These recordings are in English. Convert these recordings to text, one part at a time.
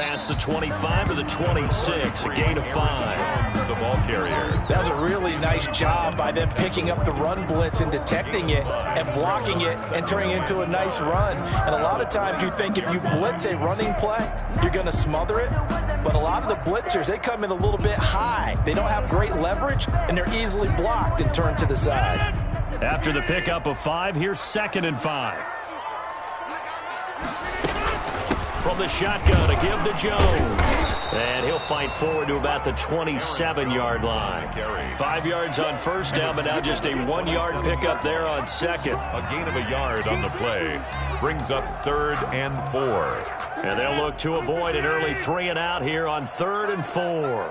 past the 25 to the 26, a gain of 5. The ball carrier. That was a really nice job by them picking up the run blitz and detecting it and blocking it and turning it into a nice run. And a lot of times you think if you blitz a running play, you're going to smother it. But a lot of the blitzers, they come in a little bit high. They don't have great leverage, and they're easily blocked and turned to the side. After the pickup of 5, here's 2nd and 5. From the shotgun, a give to Jones. And he'll fight forward to about the 27-yard line. 5 yards on first down, but now just a 1-yard pickup there on second. A gain of a yard on the play. Brings up 3rd and 4. And they'll look to avoid an early 3 and out here on 3rd and 4.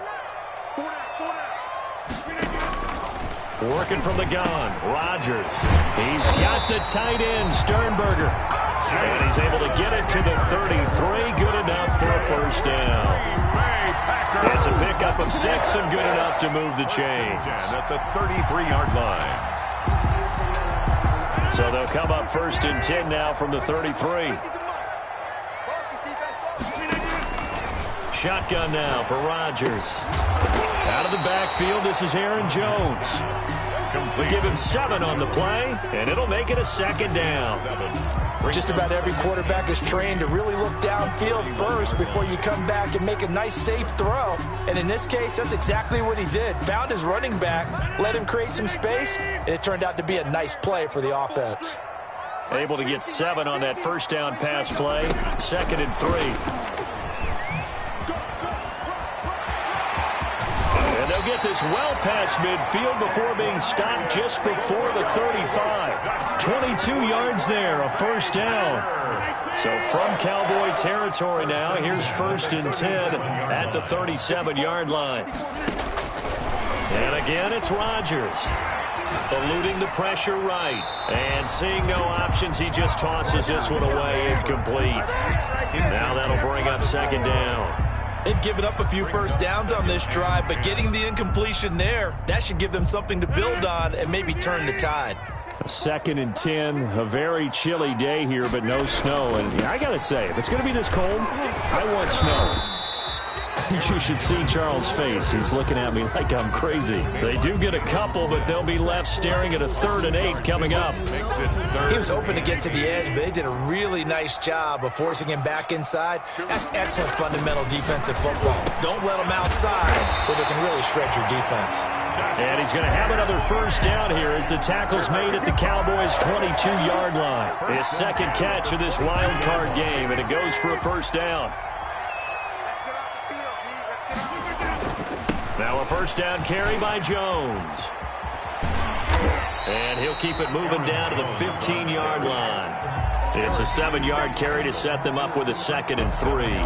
Working from the gun, Rodgers. He's got the tight end, Sternberger. And he's able to get it to the 33. Good enough for a first down. It's a pickup of 6 and good enough to move the chains. At the 33-yard line. So they'll come up 1st and 10 now from the 33. Shotgun now for Rodgers. Out of the backfield, this is Aaron Jones. We'll give him 7 on the play, and it'll make it a 2nd down. Just about every quarterback is trained to really look downfield first before you come back and make a nice, safe throw. And in this case, that's exactly what he did. Found his running back, let him create some space, and it turned out to be a nice play for the offense. Able to get 7 on that first down pass play. 2nd and 3. And they'll get this well past midfield before being stopped just before the 35. 22 yards there, a first down. So from Cowboy territory now, here's 1st and 10 at the 37-yard line. And again, it's Rodgers. Eluding the pressure right. And seeing no options, he just tosses this one away, incomplete. Now that'll bring up 2nd down. They've given up a few first downs on this drive, but getting the incompletion there, that should give them something to build on and maybe turn the tide. 2nd and 10, a very chilly day here, but no snow. And I got to say, if it's going to be this cold, I want snow. You should see Charles' face. He's looking at me like I'm crazy. They do get a couple, but they'll be left staring at a 3rd and 8 coming up. He was hoping to get to the edge, but they did a really nice job of forcing him back inside. That's excellent fundamental defensive football. Don't let him outside where they can really shred your defense. And he's going to have another first down here as the tackle's made at the Cowboys' 22-yard line. His 2nd catch of this wild card game, and it goes for a first down. Now a first down carry by Jones. And he'll keep it moving down to the 15-yard line. It's a 7-yard carry to set them up with a 2nd and 3.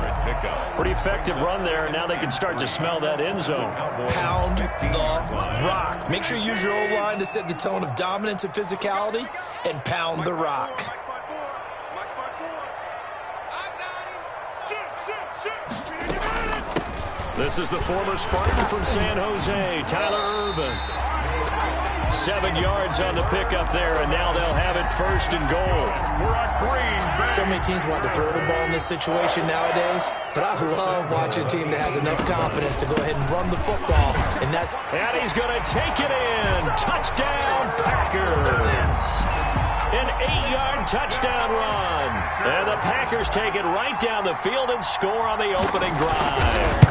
Pretty effective run there, and now they can start to smell that end zone. Pound the rock. Make sure you use your O-line to set the tone of dominance and physicality, and pound the rock. This is the former Spartan from San Jose, Tyler Irvin. 7 yards on the pickup there, and now they'll have it 1st and goal. So many teams want to throw the ball in this situation nowadays, but I love watching a team that has enough confidence to go ahead and run the football, and he's going to take it in. Touchdown, Packers. An 8-yard touchdown run. And the Packers take it right down the field and score on the opening drive.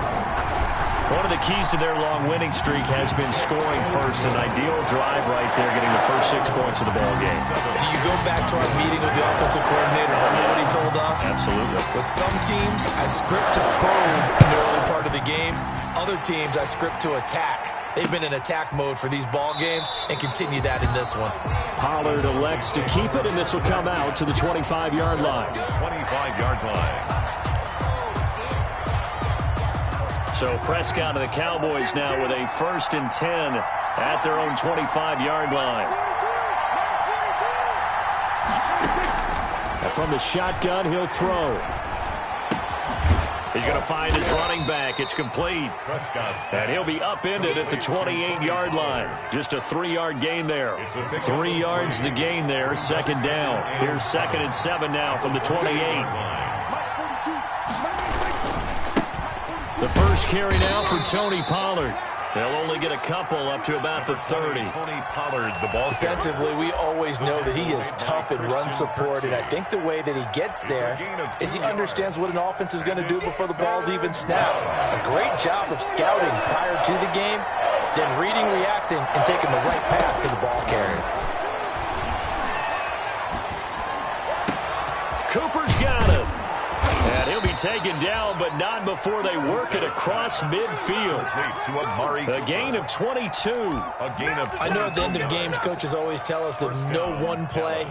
One of the keys to their long winning streak has been scoring first. An ideal drive right there, getting the first 6 points of the ball game. Do you go back to our meeting with the offensive coordinator? Remember what he told us? Absolutely. With some teams, I script to probe in the early part of the game. Other teams, I script to attack. They've been in attack mode for these ball games and continue that in this one. Pollard elects to keep it, and this will come out to the 25-yard line. 25-yard line. So Prescott and the Cowboys now with a 1st and 10 at their own 25-yard line. And from the shotgun, he'll throw. He's going to find his running back. It's complete. And he'll be upended at the 28-yard line. Just a 3-yard gain there. 3 yards the gain there. 2nd down. Here's 2nd and 7 now from the 28. The first carry now for Tony Pollard. They'll only get a couple up to about the 30. Tony Pollard, the ball. Defensively, we always know that he is tough in run support, and I think the way that he gets there is he understands what an offense is going to do before the ball's even snapped. A great job of scouting prior to the game, then reading, reacting, and taking the right path to the ball carrier. Cooper's got him. And he'll be taken down, but not before they work it across midfield. A gain of 22. I know at the end of games, coaches always tell us that no one play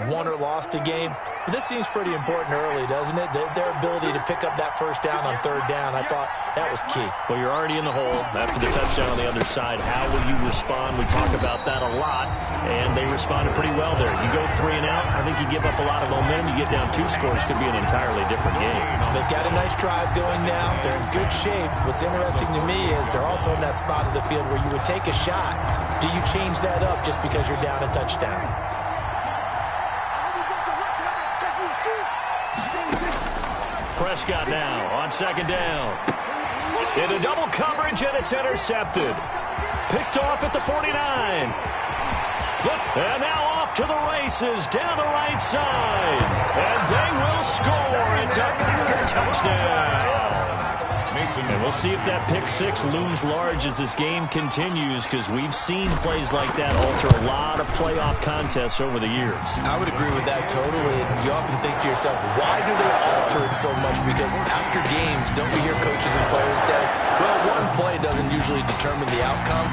won or lost a game. But this seems pretty important early, doesn't it? Their ability to pick up that first down on third down, I thought that was key. Well, you're already in the hole after the touchdown on the other side. How will you respond? We talk about that a lot, and they responded pretty well there. You go 3 and out, I think you give up a lot of momentum. You get down 2 scores, could be an entirely different game. So they've got a nice drive going now. They're in good shape. What's interesting to me is they're also in that spot of the field where you would take a shot. Do you change that up just because you're down a touchdown? Prescott now on second down. Into double coverage, and it's intercepted. Picked off at the 49. And now off to the races down the right side. And they will score. It's a Packer touchdown. And we'll see if that pick-6 looms large as this game continues, because we've seen plays like that alter a lot of playoff contests over the years. I would agree with that totally. And you often think to yourself, why do they alter it so much? Because after games, don't we hear coaches and players say, well, one play doesn't usually determine the outcome?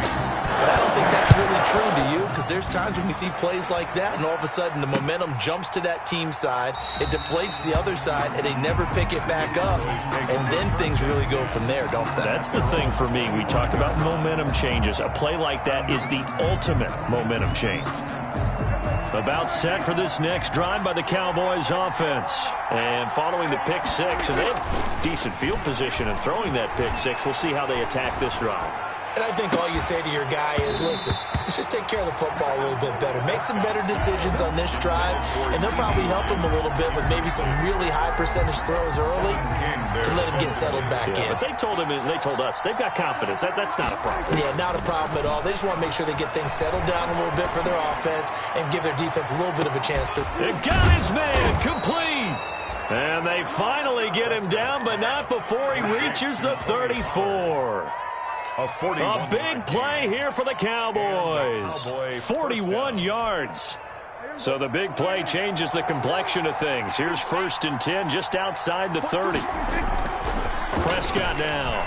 But I don't think that's really true, do you? Because there's times when we see plays like that, and all of a sudden the momentum jumps to that team side, it deflates the other side, and they never pick it back up. And then things really go from there, don't they? That's the thing for me. We talk about momentum changes. A play like that is the ultimate momentum change. About set for this next drive by the Cowboys offense. And following the pick-6, and they have decent field position in throwing that pick-6. We'll see how they attack this drive. And I think all you say to your guy is, listen, let's just take care of the football a little bit better. Make some better decisions on this drive, and they'll probably help him a little bit with maybe some really high percentage throws early to let him get settled back in. But they told him, and they told us, they've got confidence. That's not a problem. Yeah, not a problem at all. They just want to make sure they get things settled down a little bit for their offense and give their defense a little bit of a chance to. It got his man complete. And they finally get him down, but not before he reaches the 34. A big play here for the Cowboys. 41 yards. So the big play changes the complexion of things. Here's 1st and 10 just outside the 30. Prescott now.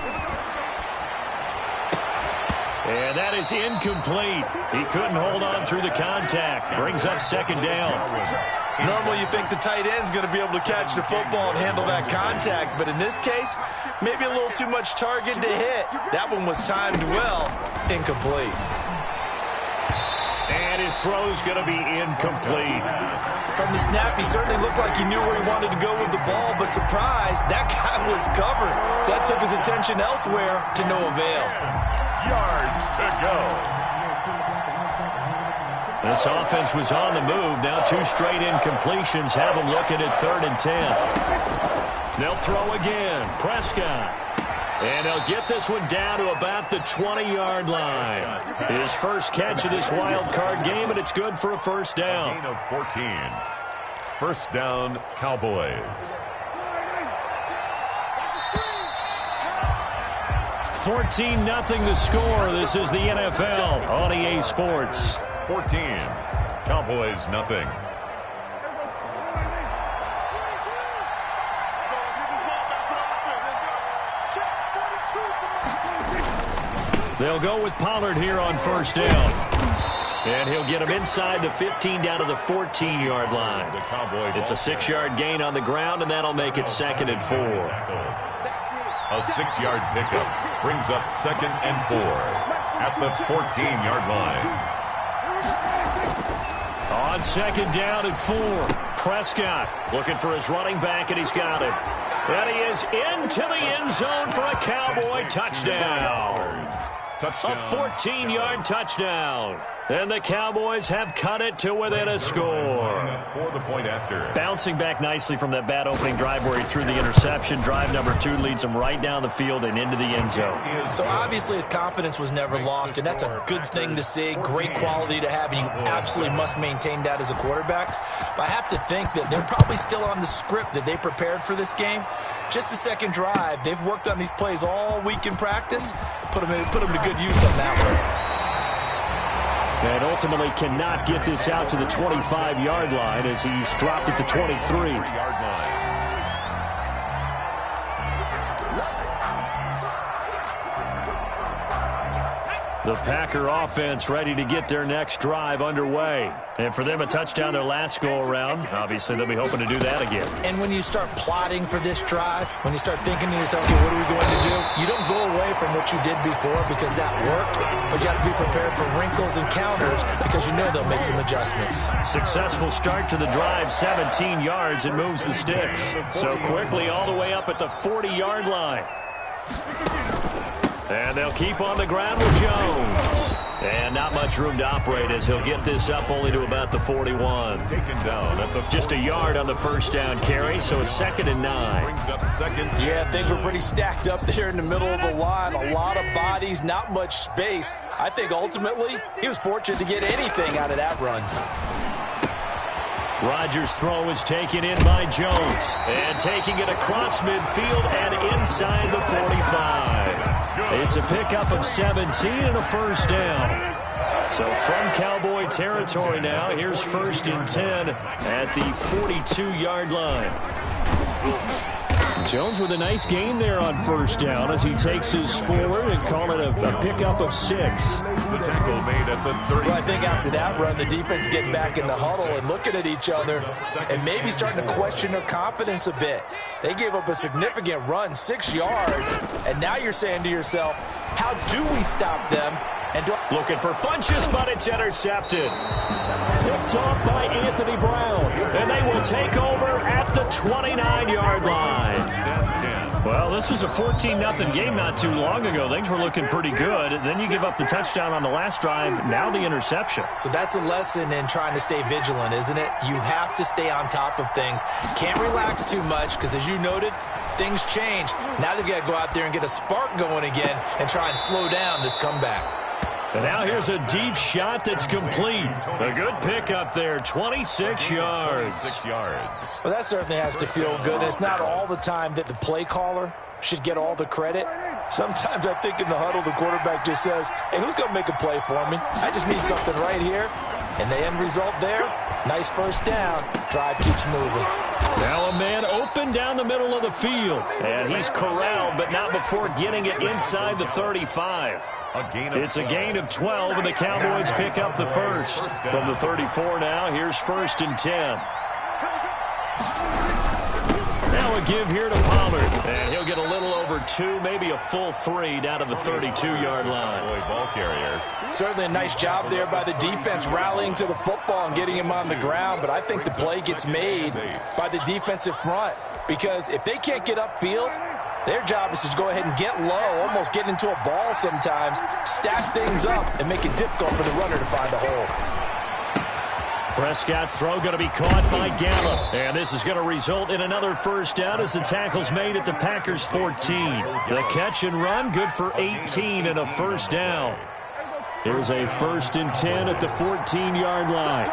And that is incomplete. He couldn't hold on through the contact. Brings up 2nd down. Normally you think the tight end's going to be able to catch the football and handle that contact, but in this case, maybe a little too much target to hit. That one was timed well. Incomplete. And his throw's going to be incomplete. From the snap, he certainly looked like he knew where he wanted to go with the ball, but surprise, that guy was covered. So that took his attention elsewhere to no avail. Yards to go. This offense was on the move. Now 2 straight incompletions have them looking at 3rd and 10. They'll throw again. Prescott. And they'll get this one down to about the 20-yard line. His first catch of this wild card game, and it's good for a 1st down. Gain of 14. 1st down, Cowboys. 14-0 the score. This is the NFL on EA Sports. 14. Cowboys, nothing. They'll go with Pollard here on 1st down. And he'll get him inside the 15 down to the 14-yard line. It's a 6-yard gain on the ground, and that'll make it 2nd and 4. A 6-yard pickup brings up 2nd and 4 at the 14-yard line. On 2nd down and 4, Prescott looking for his running back, and he's got it. And he is into the end zone for a Cowboy touchdown. Touchdown. A 14-yard touchdown. And the Cowboys have cut it to within a score. For the point after. Bouncing back nicely from that bad opening drive where he threw the interception. Drive number 2 leads him right down the field and into the end zone. So obviously his confidence was never lost, and that's a good thing to see. Great quality to have, and you absolutely must maintain that as a quarterback. But I have to think that they're probably still on the script that they prepared for this game. Just the second drive. They've worked on these plays all week in practice. Put them to good use on that one. And ultimately cannot get this out to the 25-yard line as he's dropped at the 23. The Packer offense ready to get their next drive underway. And for them, a touchdown their last go-around. Obviously, they'll be hoping to do that again. And when you start plotting for this drive, when you start thinking to yourself, okay, what are we going to do? You don't go away from what you did before because that worked, but you have to be prepared for wrinkles and counters because you know they'll make some adjustments. Successful start to the drive, 17 yards, and moves the sticks. So quickly all the way up at the 40-yard line. And they'll keep on the ground with Jones. And not much room to operate as he'll get this up only to about the 41. Taken down at the just a yard on the first down carry, so it's 2nd and 9. Brings up second. Yeah, things were pretty stacked up there in the middle of the line. A lot of bodies, not much space. I think ultimately he was fortunate to get anything out of that run. Rodgers' throw is taken in by Jones. And taking it across midfield and inside the 45. It's a pickup of 17 and a first down. So from Cowboy territory now, here's 1st and 10 at the 42-yard line. Jones with a nice gain there on first down as he takes his forward and call it a pickup of 6. The tackle made at the 30. Well, I think after that run, the defense is getting back in the huddle and looking at each other and maybe starting to question their confidence a bit. They gave up a significant run, 6 yards, and now you're saying to yourself, how do we stop them? And looking for Funchess, but it's intercepted. Picked off by Anthony Brown, and they will take over at the 29-yard line. Well, this was a 14-0 game not too long ago. Things were looking pretty good. Then you give up the touchdown on the last drive, now the interception. So that's a lesson in trying to stay vigilant, isn't it? You have to stay on top of things. Can't relax too much because, as you noted, things change. Now they've got to go out there and get a spark going again and try and slow down this comeback. And now here's a deep shot that's complete. A good pickup there, 26 yards. 6 yards. Well, that certainly has to feel good. It's not all the time that the play caller should get all the credit. Sometimes I think in the huddle, the quarterback just says, hey, who's going to make a play for me? I just need something right here. And the end result there, nice first down. Drive keeps moving. Now a man open down the middle of the field. And he's corralled, but not before getting it inside the 35. It's a gain of 12, and the Cowboys pick up the first. From the 34 now, here's 1st and 10. Now a give here to Pollard. And he'll get a little over 2, maybe a full 3 down to the 32-yard line. Ball carrier. Certainly a nice job there by the defense rallying to the football and getting him on the ground, but I think the play gets made by the defensive front because if they can't get upfield, their job is to go ahead and get low, almost get into a ball sometimes, stack things up, and make it difficult for the runner to find a hole. Prescott's throw going to be caught by Gallup. And this is going to result in another first down as the tackle's made at the Packers' 14. The catch and run good for 18 and a first down. Here's a 1st and 10 at the 14-yard line.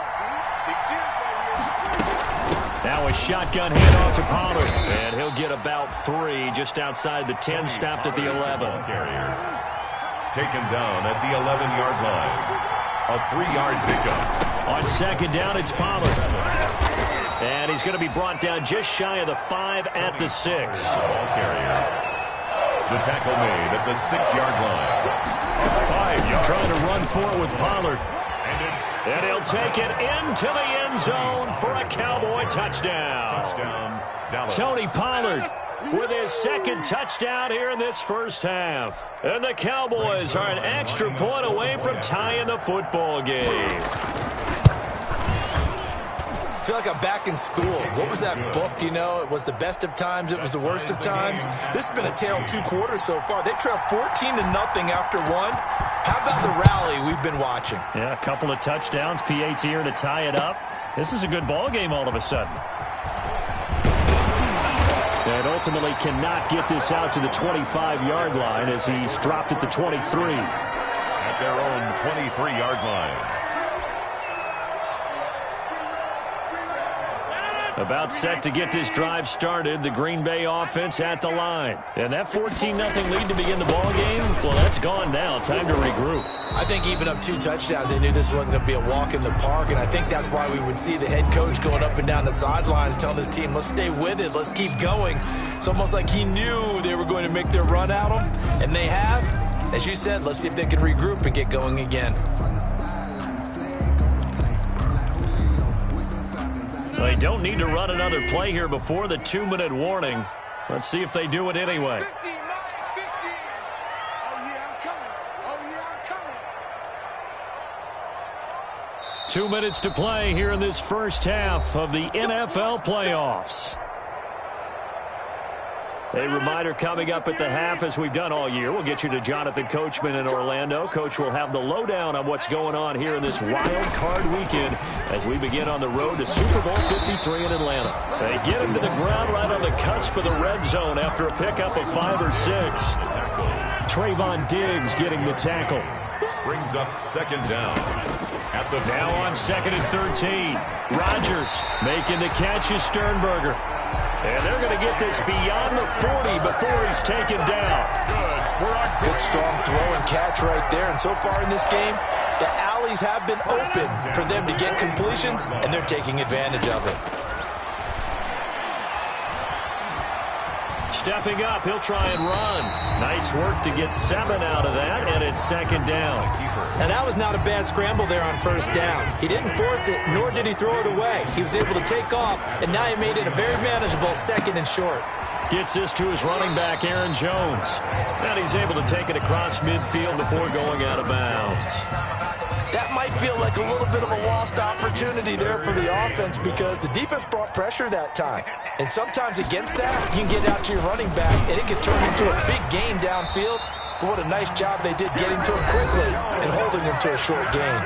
Now a shotgun handoff to Pollard. And he'll get about 3 just outside the 10, stopped at the 11. Carrier. Taken down at the 11-yard line. A 3-yard pickup. On 2nd down, it's Pollard. And he's going to be brought down just shy of the 5 at the 6. Ball carrier. The tackle made at the 6-yard line. 5 yards. Trying to run forward with Pollard. And he'll take it into the end zone for a Cowboy touchdown. Dallas. Tony Pollard with his 2nd touchdown here in this first half. And the Cowboys are an extra point away from tying the football game. feel like I'm back in school. What was that book, you know? It was the best of times, it was the worst of times. This has been a tale of 2 quarters so far. They trailed 14-0 after 1. How about the rally we've been watching? Yeah, a couple of touchdowns. P.A.'s here to tie it up. This is a good ball game all of a sudden. And ultimately cannot get this out to the 25-yard line as he's dropped at the 23. At their own 23-yard line. About set to get this drive started, the Green Bay offense at the line. And that 14-0 lead to begin the ball game, well, that's gone now. Time to regroup. I think even up 2 touchdowns, they knew this wasn't going to be a walk in the park, and I think that's why we would see the head coach going up and down the sidelines telling his team, let's stay with it, let's keep going. It's almost like he knew they were going to make their run at him, and they have. As you said, let's see if they can regroup and get going again. They don't need to run another play here before the 2-minute warning. Let's see if they do it anyway. 2 minutes to play here in this first half of the NFL playoffs. A reminder coming up at the half, as we've done all year. We'll get you to Jonathan Coachman in Orlando. Coach will have the lowdown on what's going on here in this wild card weekend as we begin on the road to Super Bowl 53 in Atlanta. They get him to the ground right on the cusp of the red zone after a pickup of 5 or 6. Trayvon Diggs getting the tackle. Brings up second down. At the now on 2nd and 13. Rodgers making the catch is Sternberger. And they're going to get this beyond the 40 before he's taken down. Good strong throw and catch right there. And so far in this game, the alleys have been open for them to get completions, and they're taking advantage of it. Stepping up, he'll try and run. Nice work to get 7 out of that, and it's 2nd down. Now that was not a bad scramble there on 1st down. He didn't force it, nor did he throw it away. He was able to take off, and now he made it a very manageable 2nd and short. Gets this to his running back, Aaron Jones. And he's able to take it across midfield before going out of bounds. That might feel like a little bit of a lost opportunity there for the offense because the defense brought pressure that time. And sometimes against that, you can get out to your running back, and it can turn into a big gain downfield. But what a nice job they did getting to him quickly and holding him to a short gain.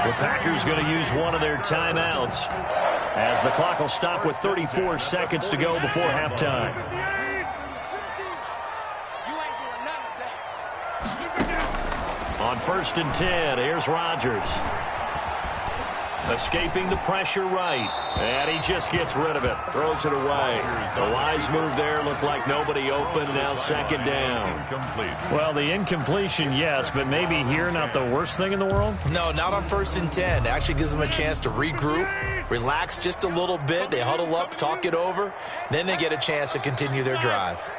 The Packers going to use one of their timeouts as the clock will stop with 34 seconds to go before halftime. On 1st and 10, here's Rodgers. Escaping the pressure right. And he just gets rid of it. Throws it away. A wise move there. Looked like nobody open. Now 2nd down. Well, the incompletion, yes, but maybe here not the worst thing in the world? No, not on 1st and 10. It actually gives them a chance to regroup, relax just a little bit. They huddle up, talk it over. Then they get a chance to continue their drive.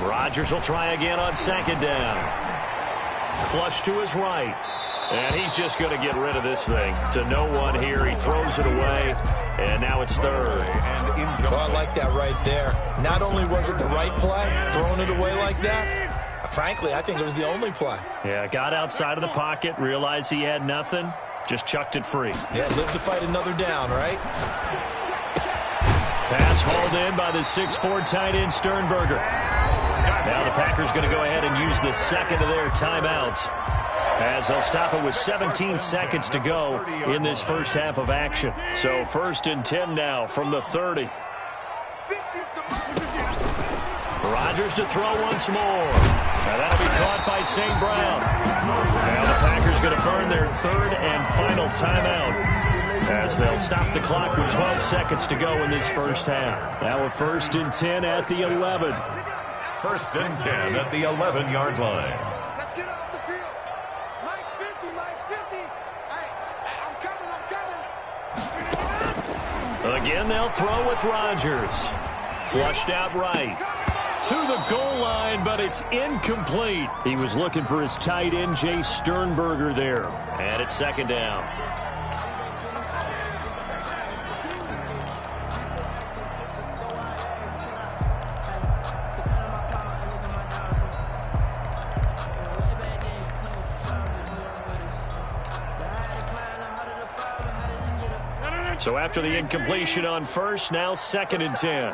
Rodgers will try again on 2nd down. Flush to his right. And he's just going to get rid of this thing. To no one here. He throws it away. And now it's 3rd. Well, I like that right there. Not only was it the right play, throwing it away like that, frankly, I think it was the only play. Yeah, got outside of the pocket, realized he had nothing, just chucked it free. Yeah, live to fight another down, right? Pass hauled in by the 6'4" tight end Sternberger. Now the Packers going to go ahead and use the 2nd of their timeouts as they'll stop it with 17 seconds to go in this first half of action. So 1st and 10 now from the 30. Rodgers to throw once more. Now that'll be caught by St. Brown. Now the Packers going to burn their 3rd and final timeout as they'll stop the clock with 12 seconds to go in this first half. Now a 1st and 10 at the 11. 1st and 10 at the 11-yard line. Let's get off the field. Mike's 50, Mike's 50. Hey, I'm coming. Again, they'll throw with Rodgers. Flushed out right. To the goal line, but it's incomplete. He was looking for his tight end, Jay Sternberger there. And it's 2nd down. So after the incompletion on first, now 2nd and 10.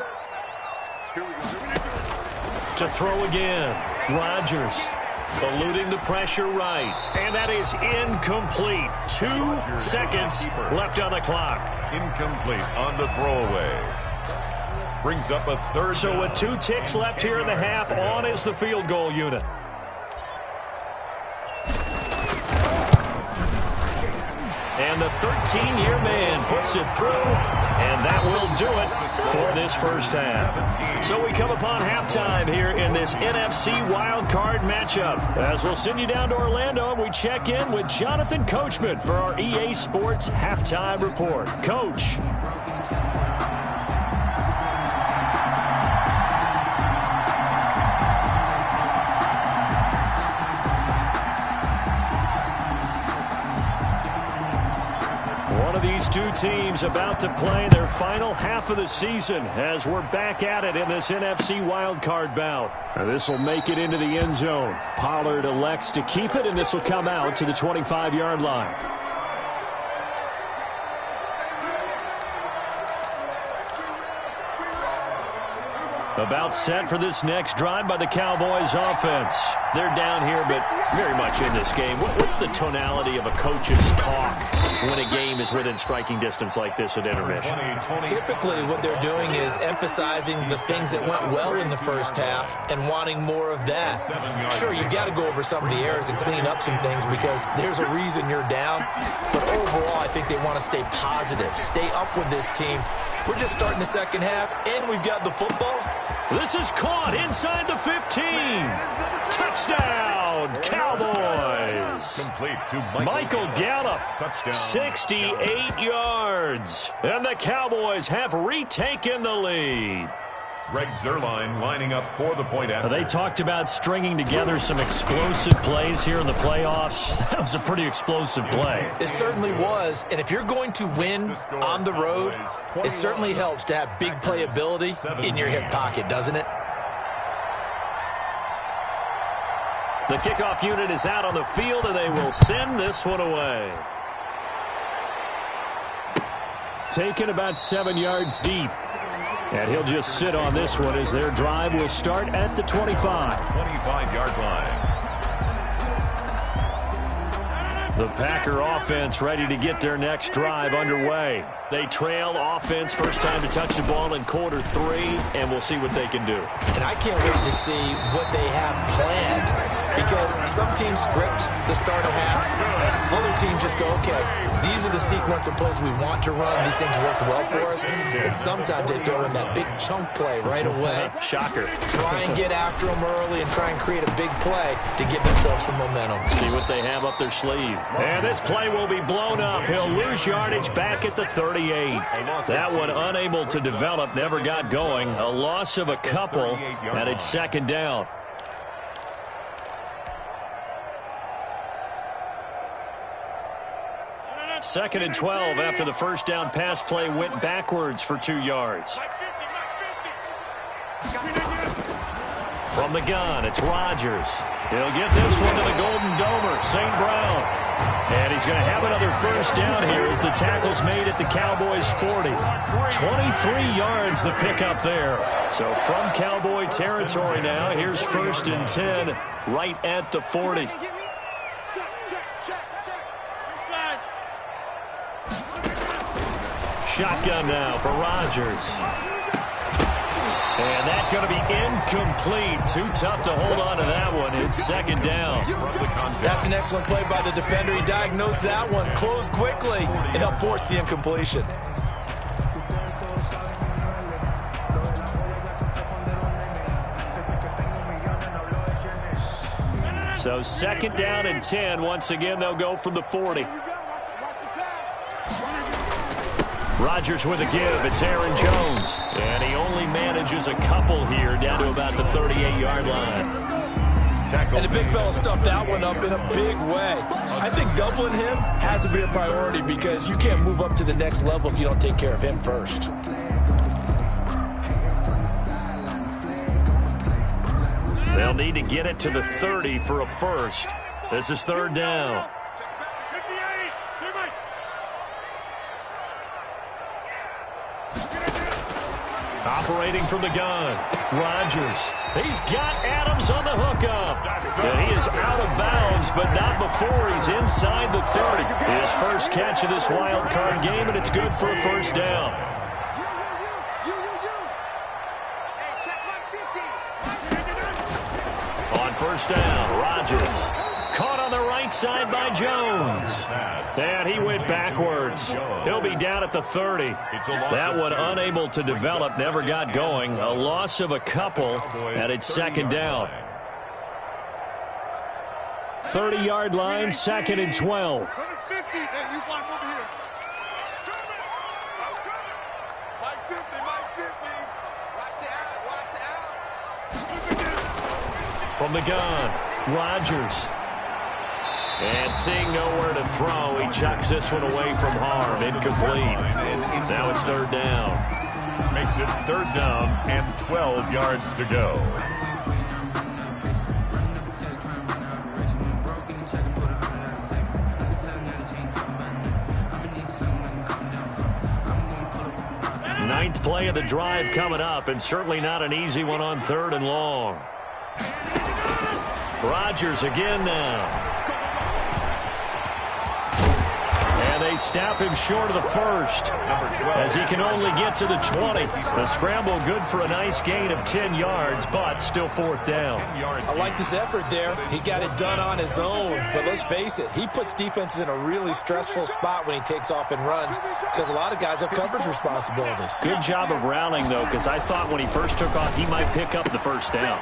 To throw again, Rodgers eluding the pressure right. And that is incomplete. 2 seconds left on the clock. Incomplete on the throwaway. Brings up a 3rd. So with 2 ticks left here in the half, on is the field goal unit. And the 13-year man puts it through, and that will do it for this first half. So we come upon halftime here in this NFC wildcard matchup. As we'll send you down to Orlando, and we check in with Jonathan Coachman for our EA Sports Halftime Report. Coach. These 2 teams about to play their final half of the season as we're back at it in this NFC wildcard bout. This will make it into the end zone. Pollard elects to keep it, and this will come out to the 25-yard line. About set for this next drive by the Cowboys offense. They're down here, but very much in this game. What's the tonality of a coach's talk when a game is within striking distance like this at intermission? Typically, what they're doing is emphasizing the things that went well in the first half and wanting more of that. Sure, you've got to go over some of the errors and clean up some things because there's a reason you're down. But overall, I think they want to stay positive, stay up with this team. We're just starting the second half, and we've got the football. This is caught inside the 15. Touchdown, Cowboys. Complete to Michael Gallup, touchdown. 68 yards. And the Cowboys have retaken the lead. Greg Zuerlein lining up for the point after. They talked about stringing together some explosive plays here in the playoffs. That was a pretty explosive play. It certainly was. And if you're going to win on the road, it certainly helps to have big playability in your hip pocket, doesn't it? The kickoff unit is out on the field, and they will send this one away. Taken about 7 yards deep. And he'll just sit on this one as their drive will start at the 25. 25-yard line. The Packer offense ready to get their next drive underway. They trail offense, first time to touch the ball in quarter 3, and we'll see what they can do. And I can't wait to see what they have planned because some teams script to start a half. Other teams just go, okay, these are the sequence of plays we want to run. These things worked well for us. And sometimes they throw in that big chunk play right away. Shocker. Try and get after them early and try and create a big play to give themselves some momentum. See what they have up their sleeve. And this play will be blown up. He'll lose yardage back at the 38. That one unable to develop, never got going. A loss of a couple, and it's second down. Second and 12 after the first down pass play went backwards for 2 yards. From the gun, it's Rodgers. He'll get this one to the Golden Domer, St. Brown. And he's going to have another first down here as the tackle's made at the Cowboys' 40. 23 yards the pickup there. So from Cowboy territory now, here's 1st and 10 right at the 40. Shotgun now for Rodgers. And that's going to be incomplete. Too tough to hold on to that one. It's second down. That's an excellent play by the defender. He diagnosed that one, closed quickly, and helped force the incompletion. So second down and 10. Once again, they'll go from the 40. Rodgers with a give. It's Aaron Jones. And he only manages a couple here down to about the 38-yard line. And the big fella stuffed that one up in a big way. I think doubling him has to be a priority because you can't move up to the next level if you don't take care of him first. They'll need to get it to the 30 for a first. This is third down. Operating from the gun, Rodgers. He's got Adams on the hookup. And he is out of bounds, but not before he's inside the 30. His first catch of this wild card game, and it's good for a first down. On first down, Rodgers. Caught on the right side by Jones. And he went backwards. He'll be down at the 30. That one unable to develop, never got going. A loss of a couple, and it's second down. 30-yard line, 2nd and 12. From the gun, Rodgers. And seeing nowhere to throw, he chucks this one away from harm. Incomplete. Now it's third down. Makes it third down and 12 yards to go. Ninth play of the drive coming up, and certainly not an easy one on 3rd and long. Rodgers again now. And they stop him short of the first as he can only get to the 20. The scramble good for a nice gain of 10 yards, but still 4th down. I like his effort there. He got it done on his own. But let's face it, he puts defenses in a really stressful spot when he takes off and runs because a lot of guys have coverage responsibilities. Good job of rallying, though, because I thought when he first took off, he might pick up the first down.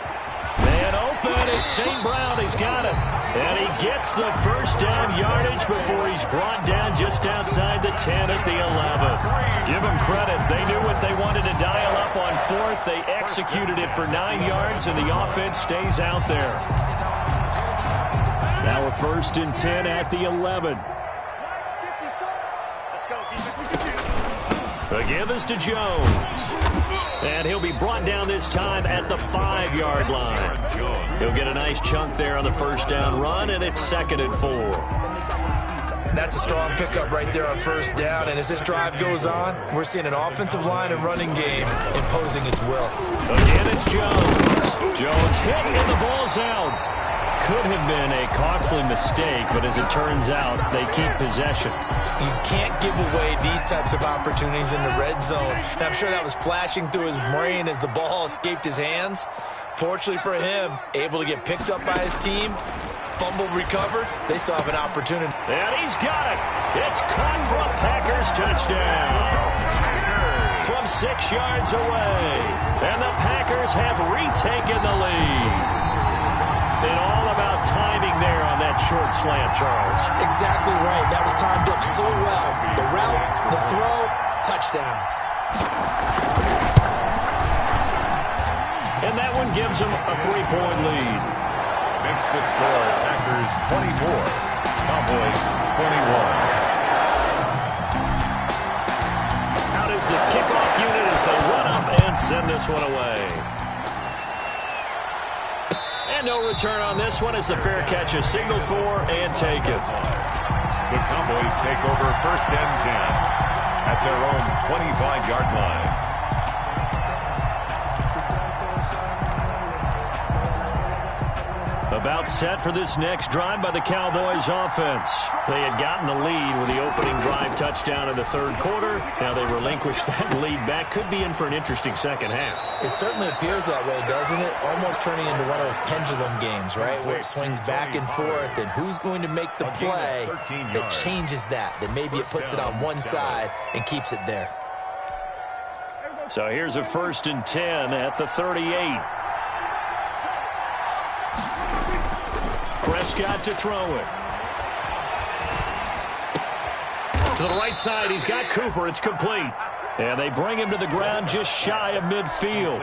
Man open, it's St. Brown. He's got it. And he gets the first down yardage before he's brought down just outside the 10 at the 11. Give them credit. They knew what they wanted to dial up on 4th. They executed it for 9 yards, and the offense stays out there. Now a 1st and 10 at the 11. The give is to Jones. And he'll be brought down this time at the 5-yard line. He'll get a nice chunk there on the first down run, and it's 2nd and 4. That's a strong pickup right there on first down. And as this drive goes on, we're seeing an offensive line and running game imposing its will. Again, it's Jones. Jones hit, and the ball's out. Could have been a costly mistake, but as it turns out, they keep possession. You can't give away these types of opportunities in the red zone. And I'm sure that was flashing through his brain as the ball escaped his hands. Fortunately for him, able to get picked up by his team, fumble recovered, they still have an opportunity. And he's got it. It's caught for a Packers touchdown. From 6 yards away. And the Packers have retaken the lead. And all about timing there on that short slant, Charles. Exactly right. That was timed up so well. The route, the throw, touchdown. And that one gives them a 3-point lead. Makes the score Packers 24, Cowboys 21. Out is the kickoff unit as they run up and send this one away. And no return on this one as the fair catch is signaled for and taken. The Cowboys take over 1st and 10 at their own 25-yard line. About set for this next drive by the Cowboys offense. They had gotten the lead with the opening drive touchdown in the 3rd quarter. Now they relinquished that lead back. Could be in for an interesting second half. It certainly appears that way, doesn't it? Almost turning into one of those pendulum games, right? Where it swings back and forth, and who's going to make the play that changes that maybe it puts it on one side and keeps it there. So here's a 1st and 10 at the 38. Prescott to throw it. To the right side, he's got Cooper. It's complete. And they bring him to the ground just shy of midfield.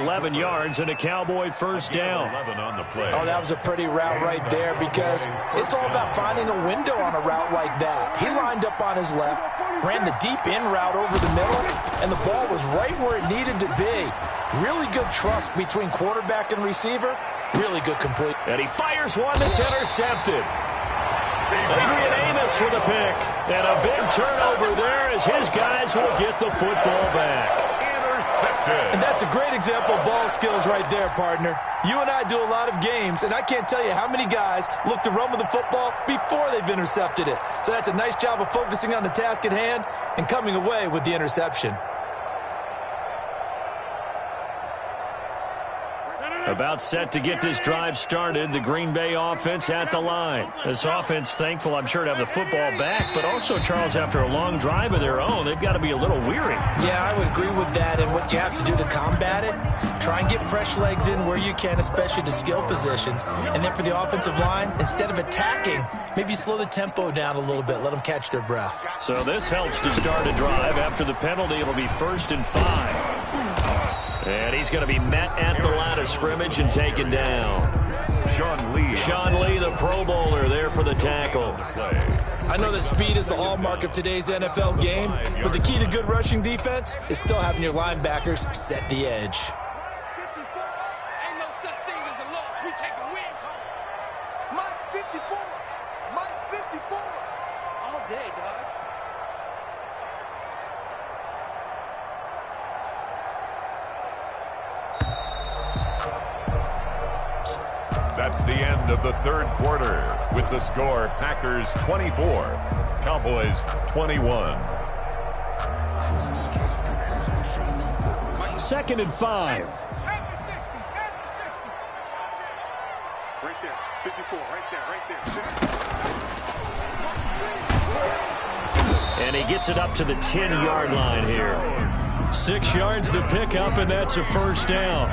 11 yards and a Cowboy first down. Oh, that was a pretty route right there because it's all about finding a window on a route like that. He lined up on his left, ran the deep in route over the middle, and the ball was right where it needed to be. Really good trust between quarterback and receiver. Really good complete. And he fires one that's intercepted. Adrian Amos with a pick. And a big turnover there as his guys will get the football back. fifth. And that's a great example of ball skills right there, partner. You and I do a lot of games, and I can't tell you how many guys look to run with the football before they've intercepted it. So that's a nice job of focusing on the task at hand and coming away with the interception. About set to get this drive started, the Green Bay offense at the line. This offense thankful, I'm sure, to have the football back, but also, Charles, after a long drive of their own, they've got to be a little weary. Yeah, I would agree with that, and what you have to do to combat it, try and get fresh legs in where you can, especially to skill positions. And then for the offensive line, instead of attacking, maybe slow the tempo down a little bit, let them catch their breath. So this helps to start a drive. After the penalty, it'll be 1st and 5. And he's going to be met at the line of scrimmage and taken down. Sean Lee, the Pro Bowler, there for the tackle. I know that speed is the hallmark of today's NFL game, but the key to good rushing defense is still having your linebackers set the edge. Ain't no such thing as a loss. We take a win. Mike's 54. Mike's 54. All day, dog. That's the end of the third quarter with the score Packers 24, Cowboys 21. 2nd and 5. Right there. 54. Right there. And he gets it up to the 10-yard line here. 6 yards the pickup, and that's a 1st down.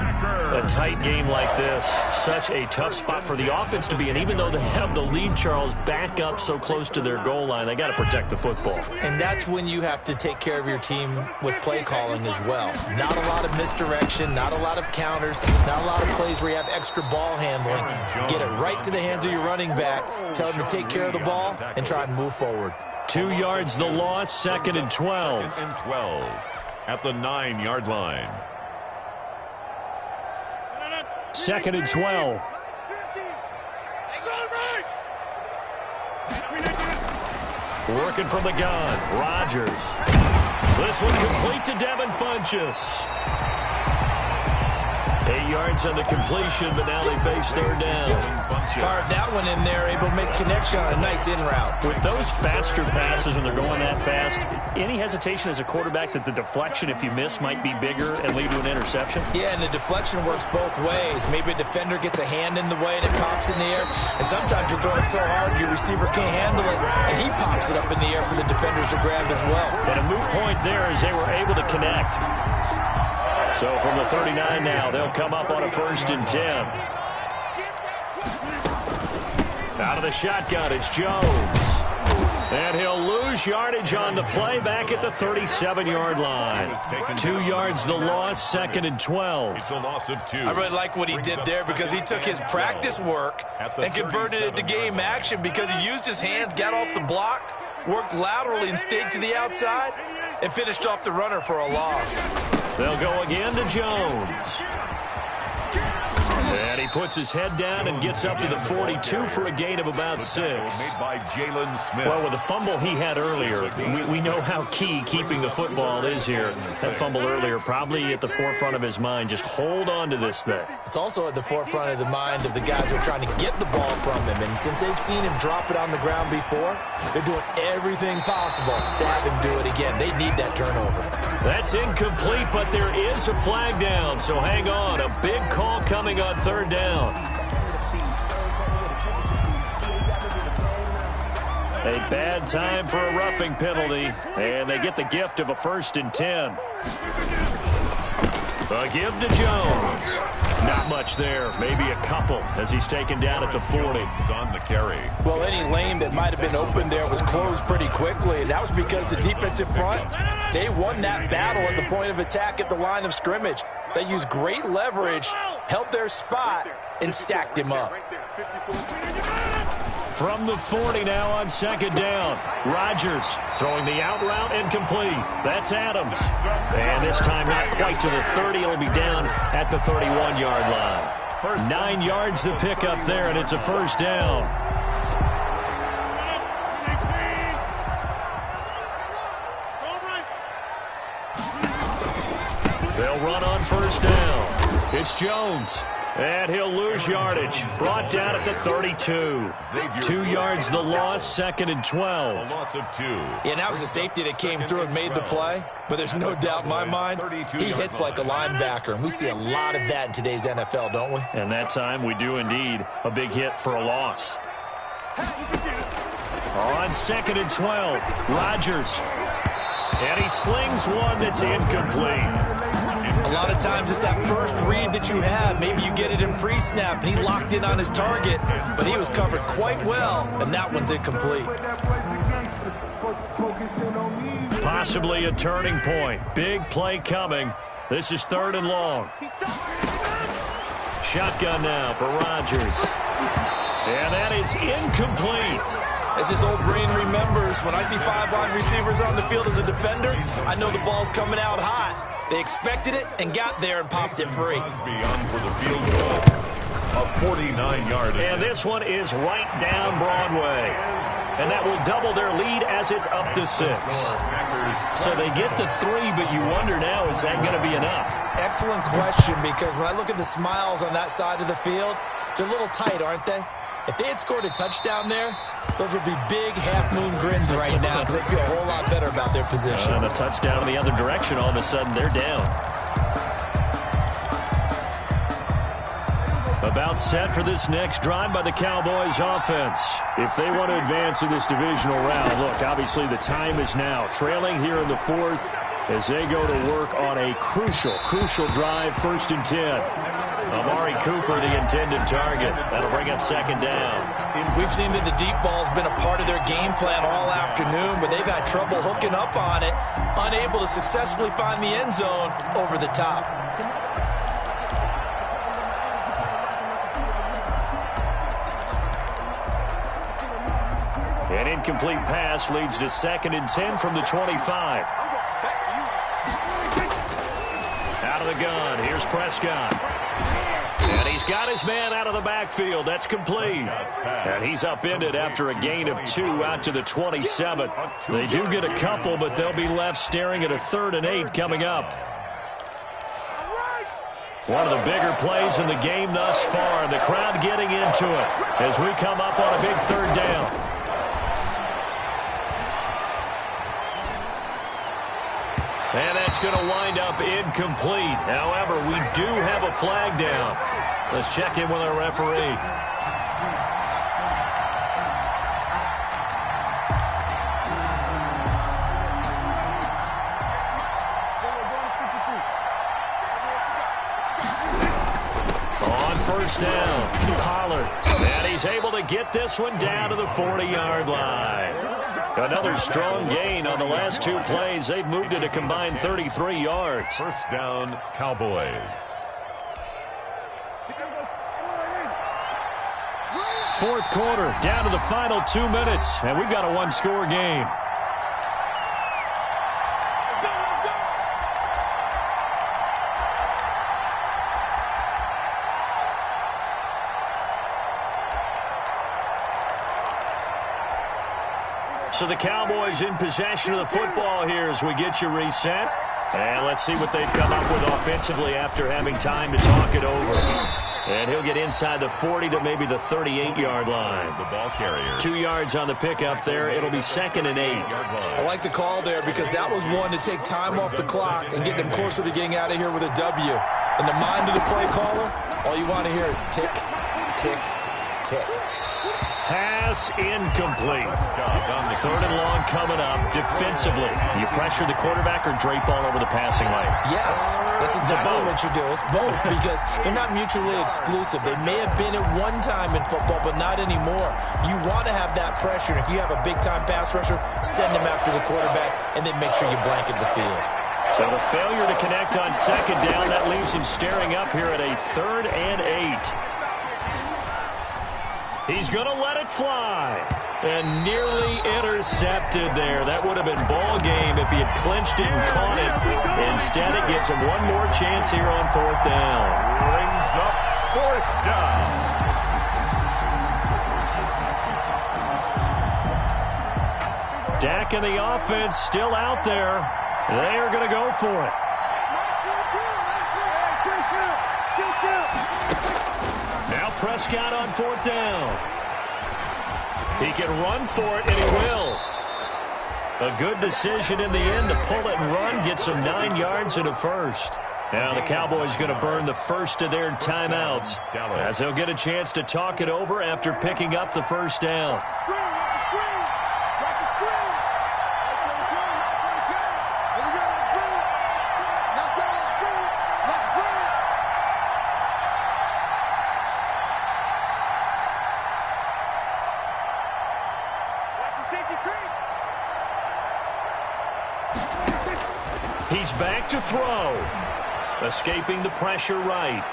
A tight game like this, such a tough spot for the offense to be in. Even though they have the lead, Charles, back up so close to their goal line, they got to protect the football. And that's when you have to take care of your team with play calling as well. Not a lot of misdirection, not a lot of counters, not a lot of plays where you have extra ball handling. Get it right to the hands of your running back, tell him to take care of the ball, and try and move forward. 2 yards the loss, 2nd and 12. 2nd and 12 at the 9-yard line. 2nd and 12. Working from the gun, Rodgers. This one complete to Devin Funchess. 8 yards on the completion, but now they face 3rd down. Fired that one in there, able to make connection on a nice in route. With those faster passes when they're going that fast, any hesitation as a quarterback that the deflection, if you miss, might be bigger and lead to an interception? Yeah, and the deflection works both ways. Maybe a defender gets a hand in the way and it pops in the air. And sometimes you throw it so hard your receiver can't handle it, and he pops it up in the air for the defenders to grab as well. And a moot point there as they were able to connect. So from the 39 now, they'll come up on a 1st and 10. Out of the shotgun, it's Jones. And he'll lose yardage on the play back at the 37-yard line. 2 yards the loss, 2nd and 12. It's a loss of 2. I really like what he did there because he took his practice work and converted it to game action because he used his hands, got off the block, worked laterally and stayed to the outside, and finished off the runner for a loss. They'll go again to Jones. And he puts his head down and gets up to the 42 for a gain of about 6. Made by Jalen Smith. Well, with the fumble he had earlier, we know how key keeping the football is here. That fumble earlier probably at the forefront of his mind. Just hold on to this thing. It's also at the forefront of the mind of the guys who are trying to get the ball from him. And since they've seen him drop it on the ground before, they're doing everything possible to have him do it again. They need that turnover. That's incomplete, but there is a flag down, so hang on. A big call coming on 3rd down. A bad time for a roughing penalty, and they get the gift of a 1st and 10. A give to Jones. Not much there, maybe a couple as he's taken down at the 40. He's on the carry. Well, any lane that might have been open there was closed pretty quickly, and that was because the defensive front, they won that battle at the point of attack at the line of scrimmage. They used great leverage, held their spot, and stacked him up. From the 40 now on 2nd down. Rodgers throwing the out route incomplete. That's Adams. And this time not quite to the 30. It'll be down at the 31-yard line. 9 yards the pickup there, and it's a 1st down. They'll run on first down. It's Jones. And he'll lose yardage. Brought down at the 32. 2 yards the loss, 2nd and 12. A loss of 2. Yeah, that was a safety that came through and made the play. But there's no doubt in my mind, he hits like a linebacker. And we see a lot of that in today's NFL, don't we? And that time we do indeed. A big hit for a loss. On 2nd and 12, Rodgers. And he slings one that's incomplete. A lot of times it's that first read that you have. Maybe you get it in pre-snap, and he locked in on his target, but he was covered quite well, and that one's incomplete. Possibly a turning point. Big play coming. This is 3rd and long. Shotgun now for Rodgers. And that is incomplete. As this old brain remembers, when I see 5 wide receivers on the field as a defender, I know the ball's coming out hot. They expected it and got there and popped it free. Beyond for the field goal. A 49-yard. And this one is right down Broadway. And that will double their lead as it's up to 6. So they get to 3, but you wonder now, is that going to be enough? Excellent question, because when I look at the smiles on that side of the field, they're a little tight, aren't they? If they had scored a touchdown there, those would be big half-moon grins right now because they feel a whole lot better about their position. And a touchdown in the other direction, all of a sudden they're down. About set for this next drive by the Cowboys offense. If they want to advance in this divisional round, look, obviously the time is now. Trailing here in the 4th as they go to work on a crucial drive, 1st and 10. Amari Cooper, the intended target. That'll bring up 2nd down. We've seen that the deep ball's been a part of their game plan all afternoon, but they've had trouble hooking up on it, unable to successfully find the end zone over the top. An incomplete pass leads to 2nd and 10 from the 25. Out of the gun, here's Prescott. And he's got his man out of the backfield. That's complete. And he's upended after a gain of 2 out to the 27. They do get a couple, but they'll be left staring at a 3rd and 8 coming up. One of the bigger plays in the game thus far. The crowd getting into it as we come up on a big 3rd down. And that's going to wind up incomplete. However, we do have a flag down. Let's check in with our referee. On first down, Pollard. And he's able to get this one down to the 40-yard line. Another strong gain on the last 2 plays. They've moved it a combined 33 yards. First down, Cowboys. 4th quarter, down to the final 2 minutes, and we've got a 1-score game. So the Cowboys in possession of the football here as we get you reset. And let's see what they've come up with offensively after having time to talk it over. And he'll get inside the 40 to maybe the 38-yard line. The ball carrier. 2 yards on the pickup there. It'll be 2nd and 8. I like the call there because that was one to take time off the clock and get them closer to getting out of here with a W. In the mind of the play caller, all you want to hear is tick, tick, tick. Pass incomplete. 3rd and long coming up defensively. You pressure the quarterback or drape all over the passing lane? Yes, that's exactly what you do. It's both because they're not mutually exclusive. They may have been at one time in football, but not anymore. You want to have that pressure. If you have a big-time pass rusher, send him after the quarterback, and then make sure you blanket the field. So the failure to connect on 2nd down, that leaves him staring up here at a 3rd and 8. He's going to let it fly. And nearly intercepted there. That would have been ball game if he had clinched it and caught it. Instead, it gives him one more chance here on 4th down. Brings up 4th down. Dak and the offense still out there. They are going to go for it. Prescott on 4th down. He can run for it, and he will. A good decision in the end to pull it and run, get some 9 yards and a first. Now the Cowboys going to burn the first of their timeouts as they'll get a chance to talk it over after picking up the first down. He's back to throw. Escaping the pressure right.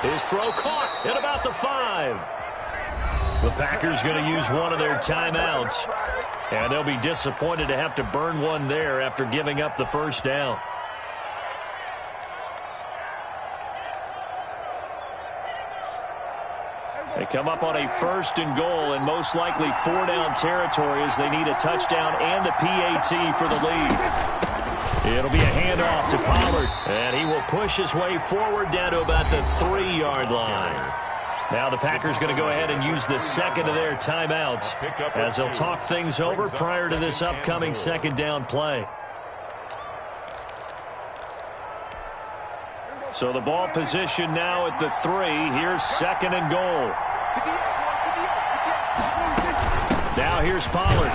His throw caught at about the 5. The Packers going to use one of their timeouts. And they'll be disappointed to have to burn one there after giving up the first down. They come up on a 1st and goal and most likely 4-down territory as they need a touchdown and the PAT for the lead. It'll be a handoff to Pollard, and he will push his way forward down to about the 3-yard line. Now the Packers going to go ahead and use the second of their timeouts as they'll talk things over prior to this upcoming 2nd down play. So the ball position now at the 3. Here's 2nd and goal. Now here's Pollard.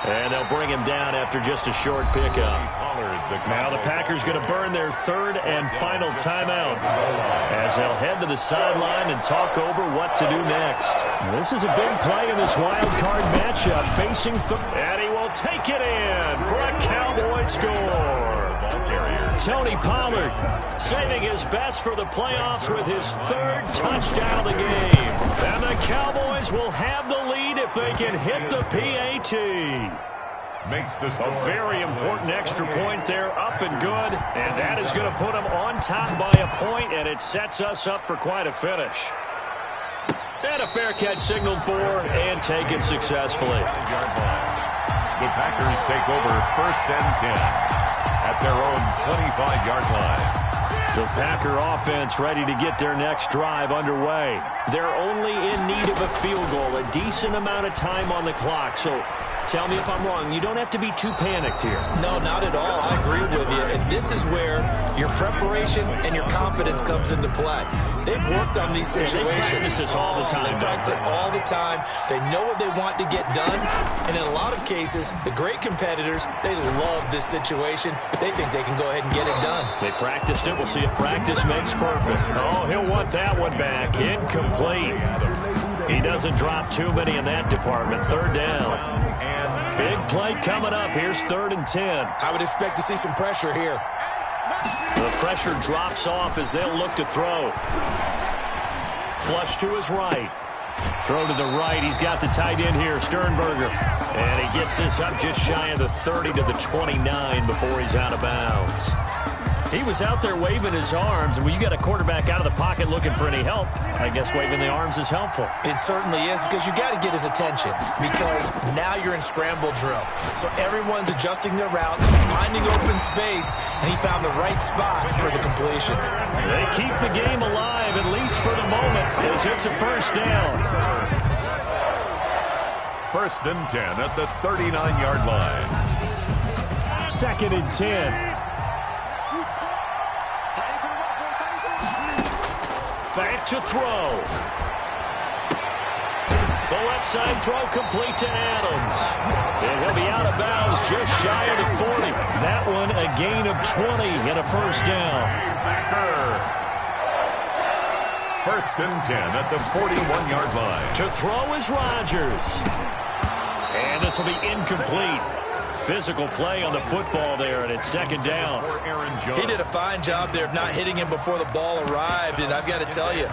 And they'll bring him down after just a short pickup. Now the Packers going to burn their 3rd and final timeout as they'll head to the sideline and talk over what to do next. This is a big play in this wild card matchup facing and he will take it in for a Cowboy score. Tony Pollard saving his best for the playoffs with his 3rd touchdown of the game. And the Cowboys will have the lead if they can hit the PAT. Makes this a very important extra point there, up and good. And that is going to put them on top by a point, and it sets us up for quite a finish. And a fair catch signaled for and taken successfully. The Packers take over 1st and 10 at their own 25-yard line. The Packer offense ready to get their next drive underway. They're only in need of a field goal, a decent amount of time on the clock. So tell me if I'm wrong. You don't have to be too panicked here. No, not at all. I agree with you. And this is where your preparation and your confidence comes into play. They've worked on these situations. They practice this all the time. They practice it all the time. They know what they want to get done. And in a lot of cases, the great competitors, they love this situation. They think they can go ahead and get it done. They practiced it. We'll see if practice makes perfect. Oh, he'll want that one back. Incomplete. He doesn't drop too many in that department. 3rd down. Big play coming up. Here's 3rd and 10. I would expect to see some pressure here. The pressure drops off as they'll look to throw. Flush to his right. Throw to the right. He's got the tight end here, Sternberger. And he gets this up just shy of the 30 to the 29 before he's out of bounds. He was out there waving his arms, and when you got a quarterback out of the pocket looking for any help, I guess waving the arms is helpful. It certainly is, because you got to get his attention, because now you're in scramble drill. So everyone's adjusting their routes, finding open space, and he found the right spot for the completion. They keep the game alive, at least for the moment, as it's a 1st down. 1st and 10 at the 39-yard line. 2nd and 10. Back to throw. The left side throw complete to Adams. And he'll be out of bounds just shy of the 40. That one a gain of 20 and a 1st down. 1st and 10 at the 41-yard line. To throw is Rodgers. And this will be incomplete. Physical play on the football there, and it's 2nd down. He did a fine job there of not hitting him before the ball arrived, and I've got to tell you,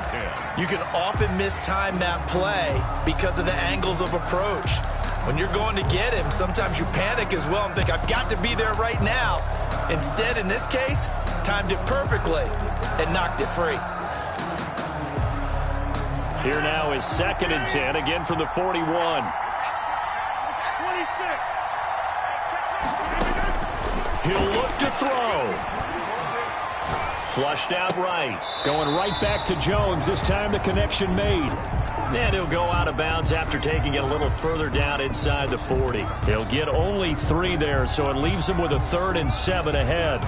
you can often mistime that play because of the angles of approach. When you're going to get him, sometimes you panic as well and think, I've got to be there right now. Instead, in this case, timed it perfectly and knocked it free. Here now is 2nd and 10, again from the 41. He'll look to throw. Flushed out right. Going right back to Jones. This time the connection made. And he'll go out of bounds after taking it a little further down inside the 40. He'll get only 3 there, so it leaves him with a 3rd and 7 ahead.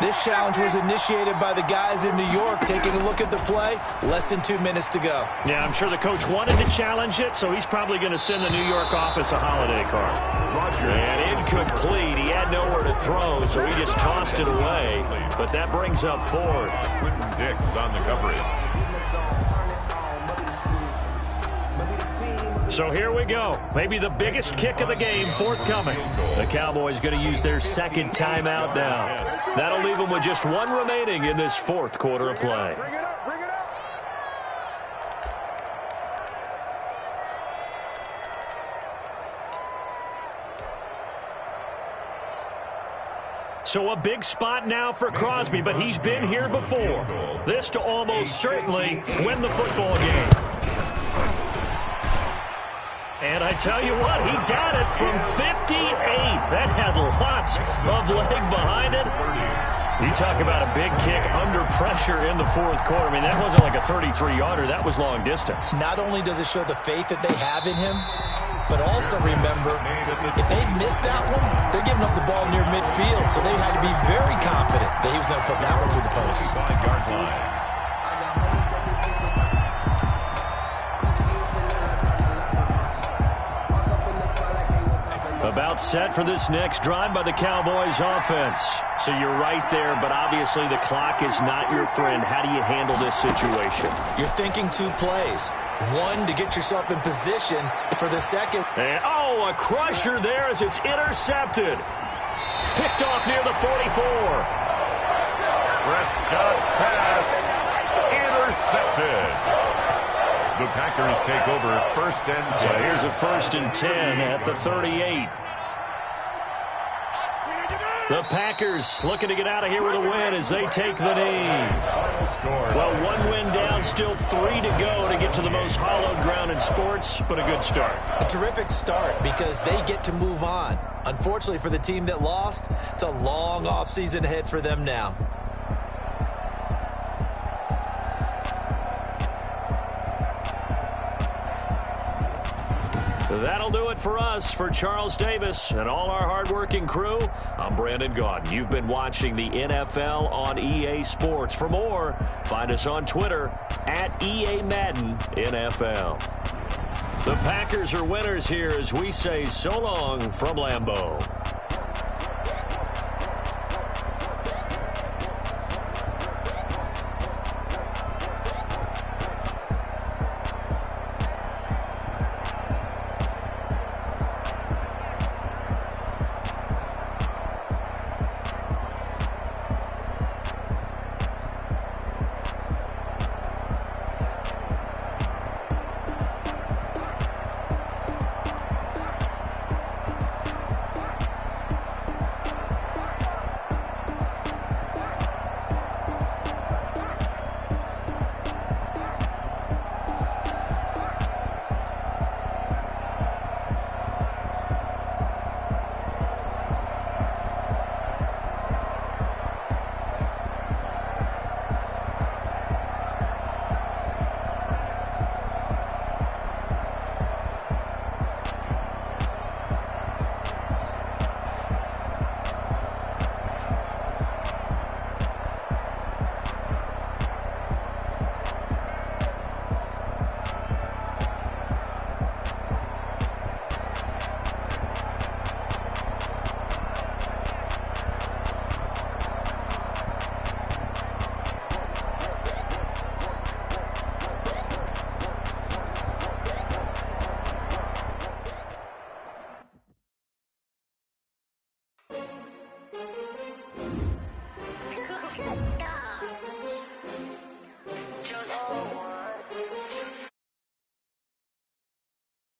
This challenge was initiated by the guys in New York. Taking a look at the play, less than 2 minutes to go. Yeah, I'm sure the coach wanted to challenge it, so he's probably going to send the New York office a holiday card. And incomplete. He had nowhere to throw, so he just tossed it away. But that brings up 4th. Quentin Dix on the coverage. So here we go. Maybe the biggest kick of the game forthcoming. The Cowboys going to use their 2nd timeout now. That'll leave them with just 1 remaining in this 4th quarter of play. So a big spot now for Crosby, but he's been here before. This to almost certainly win the football game. And I tell you what, he got it from 58. That had lots of leg behind it. You talk about a big kick under pressure in the 4th quarter. I mean, that wasn't like a 33-yarder. That was long distance. Not only does it show the faith that they have in him, but also remember, if they miss that one, they're giving up the ball near midfield. So they had to be very confident that he was going to put that one through the post. 5-yard line. About set for this next drive by the Cowboys offense. So you're right there, but obviously the clock is not your friend. How do you handle this situation? You're thinking 2 plays. 1 to get yourself in position for the 2nd. And, oh, a crusher there as it's intercepted. Picked off near the 44. Prescott's pass intercepted. The Packers take over 1st and 10. So here's a 1st and 10 at the 38. The Packers looking to get out of here with a win as they take the knee. Well, 1 win down, still 3 to go to get to the most hallowed ground in sports, but a good start. A terrific start because they get to move on. Unfortunately for the team that lost, it's a long offseason ahead for them now. That'll do it for us. For Charles Davis and all our hardworking crew, I'm Brandon Gaudin. You've been watching the NFL on EA Sports. For more, find us on Twitter at EA Madden NFL. The Packers are winners here as we say so long from Lambeau.